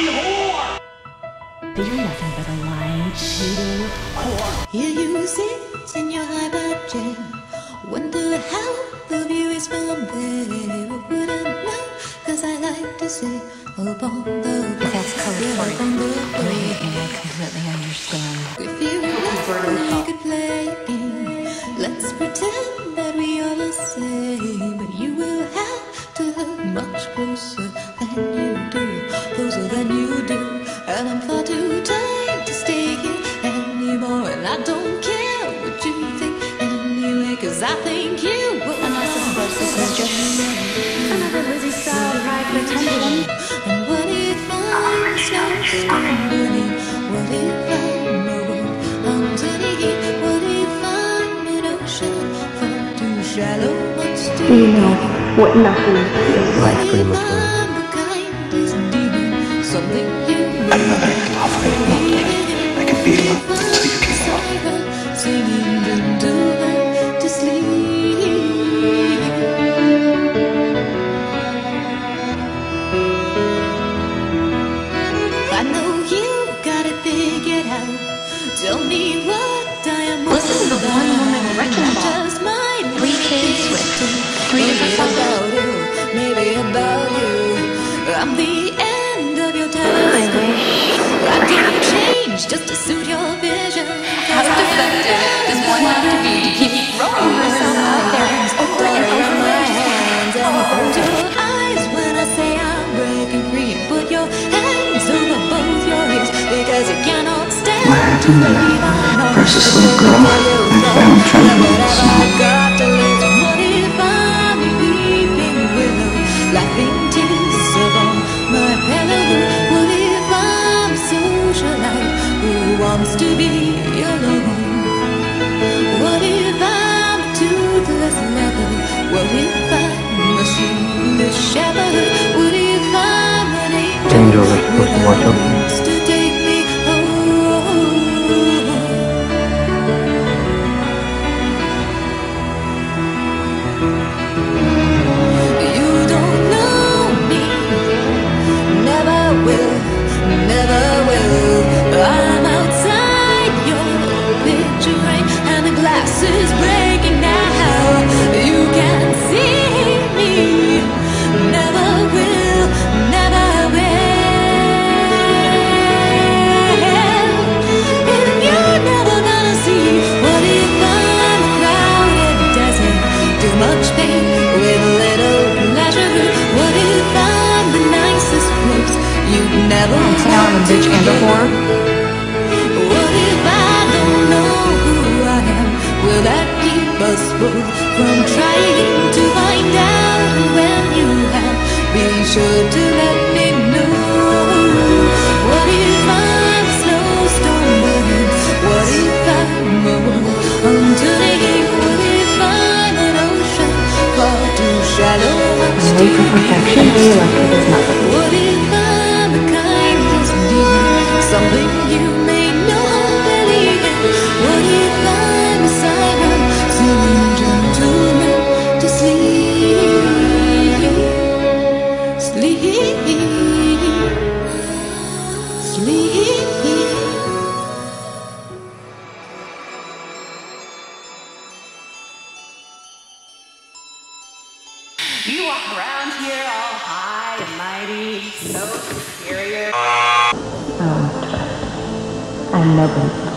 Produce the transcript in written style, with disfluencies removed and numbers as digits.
But you're nothing but a lying, cheating whore. Here you sit in your high back chair, wonder how the view is from there. I wouldn't know, cause I like to sit up on the But that's code for you. Believe me, I completely understand. If you love, we could play a game. Let's pretend that we are the same. But you will have to look much closer than you do, closer than you do. And I'm far too tired to stay here anymore. And I don't care what you think anyway, cause I think you will. And I suppose this is just another Lizzie style cry for attention. And what if I'm snowstorm burning? What if I'm a world underneath? What if I'm an ocean far too shallow? What's too You know what nothing feels like. pretty much I'm the kindest demon, something you I love it. I can be alone until you came along. singing to sleep. I know you got it figured out. Tell me what I am. This is the one-woman wrecking ball. Just mine. 3 kids with 3 different fathers. Maybe about you. I'm the end of your I telescope. wish. I didn't change just to suit your vision. How defective does one have to be to keep throwing herself out there over and over Hands and hold your eyes when I say I'm breaking free. And put your hands over both your ears, because you cannot stand What happened to there? leave on. Precious little girl, I found trying to make a song. Got to lose. What if I'm weeping willow, laughing tears upon my pillow? What if I'm a socialite who wants to be alone? What if I'm a toothless leather? What if I'm a shoeless shepherd? What if I'm an angel Angel is supposed to watch who over you. wants to take me home? You don't know me, never will, never will. I'm outside your picture frame, and the glass is breaking now. You can't see me, never will, never will. And you're never gonna see. What if I'm a crowded desert, too much pain with little pleasure? What if I'm the nicest place you'd never So now I'm a bitch and a whore. What if I don't know who I am? Will that keep us both from trying to find out? When you have, be sure to let me know. What if I'm a snowstorm burning? What if I'm a world underneath? What if I'm an ocean far too shallow? What's Wait for perfection, be elected as nothing. What if I'm a kindness demon, something you may not believe in? What if I'm a siren, singing gentlemen to sleep, sleep, sleep? You walk around here all high and mighty, so superior. I'm nothing.